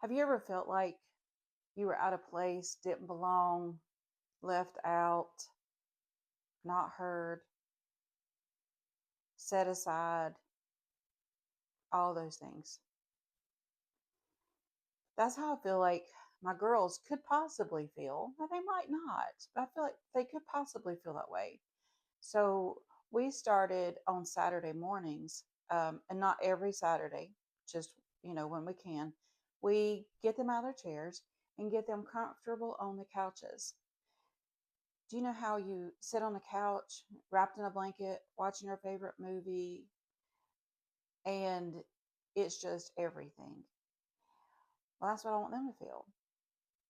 Have you ever felt like you were out of place, didn't belong, left out, not heard, set aside, all those things? That's how I feel like my girls could possibly feel. Now, they might not, but I feel like they could possibly feel that way. So we started on Saturday mornings, and not every Saturday, just when we can. We get them out of their chairs and get them comfortable on the couches. Do you know how you sit on the couch, wrapped in a blanket, watching your favorite movie, and it's just everything? Well, that's what I want them to feel.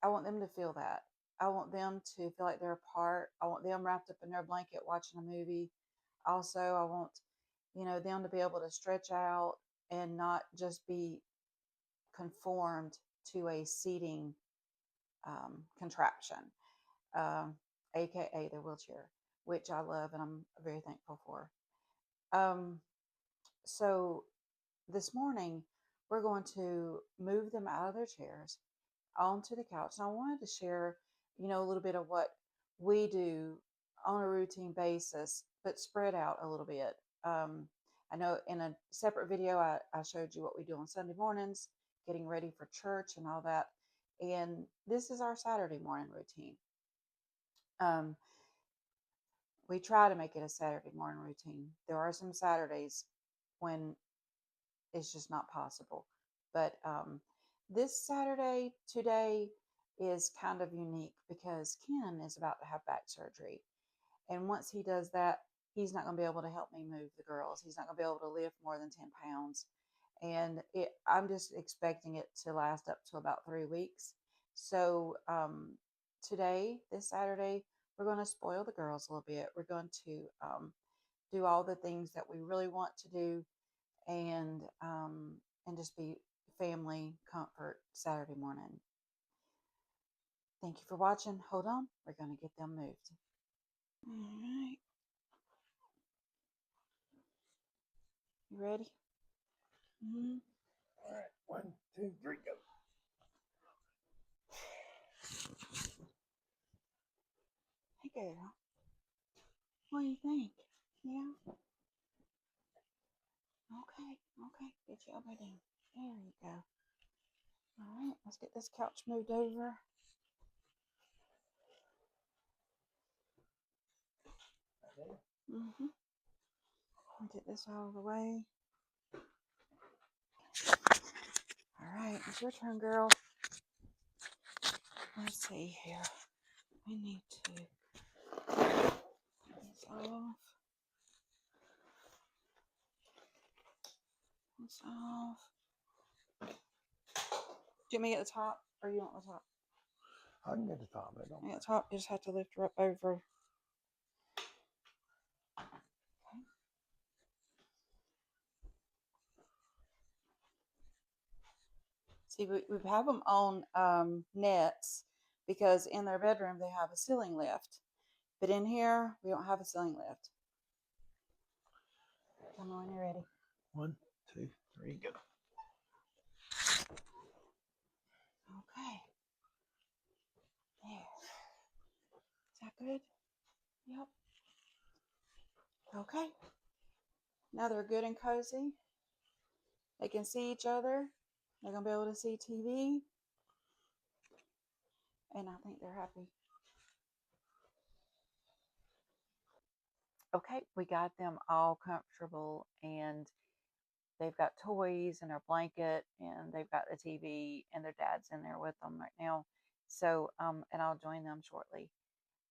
I want them to feel that. I want them to feel like they're a part. I want them wrapped up in their blanket watching a movie. Also, I want, them to be able to stretch out and not just be conformed to a seating contraption, um, aka the wheelchair, which I love and I'm very thankful for. Um, so this morning, we're going to move them out of their chairs onto the couch. And I wanted to share, a little bit of what we do on a routine basis, but spread out a little bit. I know in a separate video, I showed you what we do on Sunday mornings, getting ready for church and all that. And this is our Saturday morning routine. Um, we try to make it a Saturday morning routine. There are some Saturdays when it's just not possible. But this Saturday, today, is kind of unique because Ken is about to have back surgery. And once he does that, he's not going to be able to help me move the girls. He's not going to be able to lift more than 10 pounds. And I'm just expecting it to last up to about 3 weeks. So today, this Saturday, we're going to spoil the girls a little bit. We're going to do all the things that we really want to do, and just be family comfort Saturday morning. Thank you for watching. Hold on, we're going to get them moved. All right, you ready? Mm-hmm. All right, 1, 2, 3, go. Hey, girl. What do you think? Yeah. Okay. Okay. Get your elbow down. There you go. All right. Let's get this couch moved over. Mm-hmm. Get this out of the way. All right. It's your turn, girl. Let's see here. We need to get this off. This off. Do you want me at the top, or you want the top? I can get the top. It don't At the matter. top, you just have to lift her up over. See, we have them on nets because in their bedroom they have a ceiling lift. But in here, we don't have a ceiling lift. Tell me when you're ready. 1, 2, 3, go. Okay. There. Is that good? Yep. Okay. Now they're good and cozy. They can see each other. They're going to be able to see TV. And I think they're happy. Okay, we got them all comfortable, and they've got toys and their blanket, and they've got the TV, and their dad's in there with them right now. So, and I'll join them shortly.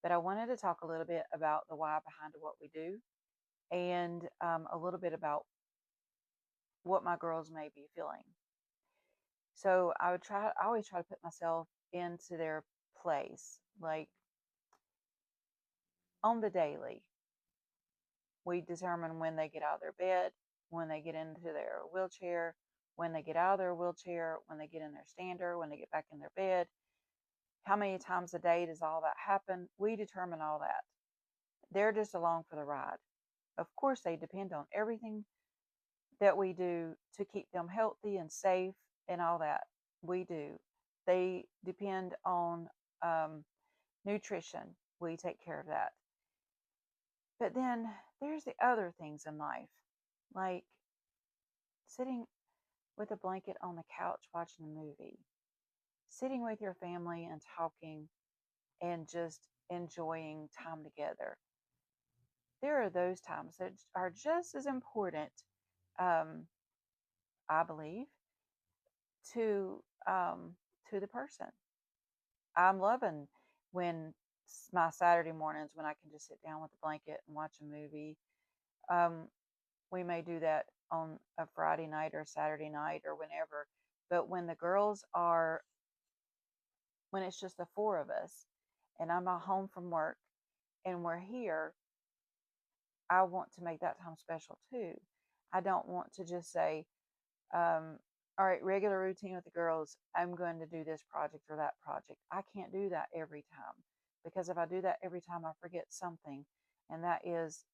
But I wanted to talk a little bit about the why behind what we do, and a little bit about what my girls may be feeling. So I always try to put myself into their place, like on the daily. We determine when they get out of their bed, when they get into their wheelchair, when they get out of their wheelchair, when they get in their stander, when they get back in their bed. How many times a day does all that happen? We determine all that. They're just along for the ride. Of course, they depend on everything that we do to keep them healthy and safe and all that. We do. They depend on um, nutrition. We take care of that. But then there's the other things in life, like sitting with a blanket on the couch watching a movie, sitting with your family and talking and just enjoying time together. There are those times that are just as important, um, I believe, to to the person. I'm loving when my Saturday mornings when I can just sit down with a blanket and watch a movie. Um, we may do that on a Friday night or Saturday night or whenever. But when it's just the four of us and I'm at home from work and we're here, I want to make that time special too. I don't want to just say, um, all right, regular routine with the girls, I'm going to do this project or that project. I can't do that every time because if I do that every time, I forget something, and that is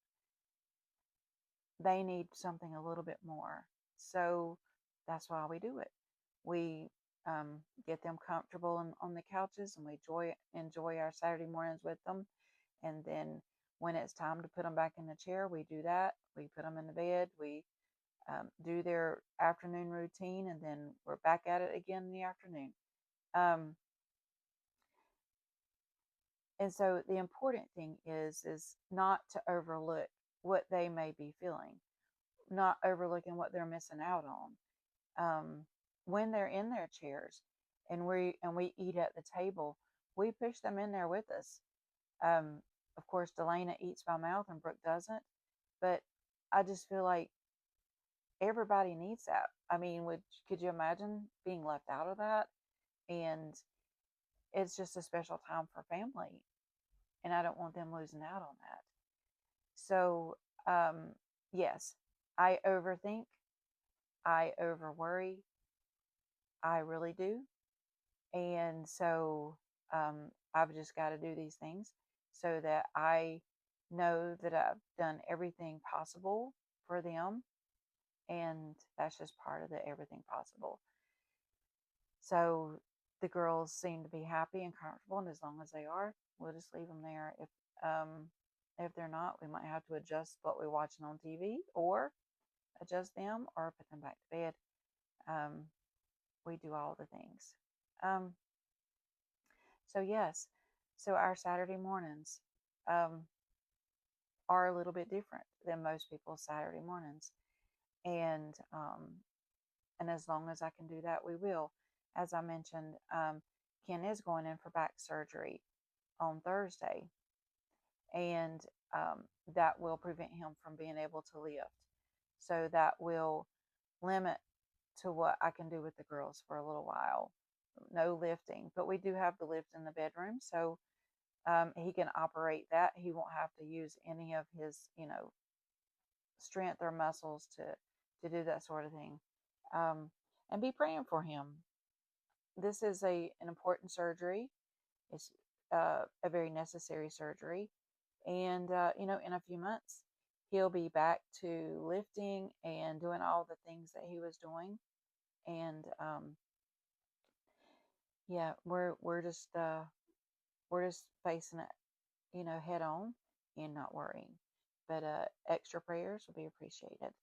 they need something a little bit more. So that's why we do it. We get them comfortable on the couches and we enjoy our Saturday mornings with them. And then when it's time to put them back in the chair, we do that. We put them in the bed. We do their afternoon routine, and then we're back at it again in the afternoon. Um, and so the important thing is not to overlook what they may be feeling, not overlooking what they're missing out on. When they're in their chairs and we eat at the table, we push them in there with us. Um, of course, Delana eats by mouth and Brooke doesn't, but I just feel like everybody needs that. I mean, could you imagine being left out of that? And it's just a special time for family, and I don't want them losing out on that. So, yes, I overthink, I overworry, I really do. And so I've just got to do these things so that I know that I've done everything possible for them. And that's just part of the everything possible. So the girls seem to be happy and comfortable. And as long as they are, we'll just leave them there. If they're not, we might have to adjust what we're watching on TV or adjust them or put them back to bed. Um, we do all the things. Um, So, yes, so our Saturday mornings um, are a little bit different than most people's Saturday mornings. And, um, and as long as I can do that, we will. As I mentioned, Ken is going in for back surgery on Thursday, and that will prevent him from being able to lift. So that will limit to what I can do with the girls for a little while. No lifting, but we do have the lift in the bedroom, so he can operate that. He won't have to use any of his, strength or muscles to do that sort of thing. Um, and be praying for him. This is an important surgery. It's a very necessary surgery, and in a few months, he'll be back to lifting and doing all the things that he was doing. And yeah, we're just facing it, head on and not worrying. But extra prayers would be appreciated.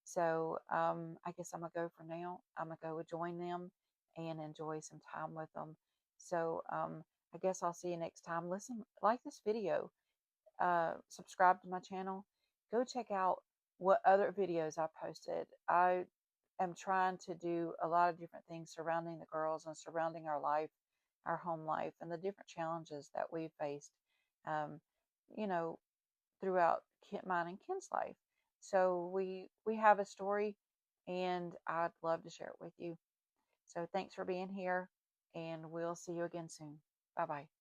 So I guess I'm gonna go for now. I'm gonna go join them and enjoy some time with them. So I guess I'll see you next time. Listen, like this video, subscribe to my channel. Go check out what other videos I posted. I am trying to do a lot of different things surrounding the girls and surrounding our life, our home life, and the different challenges that we've faced, um, you know, throughout mine and Ken's life. So we have a story, and I'd love to share it with you. So thanks for being here, and we'll see you again soon. Bye bye.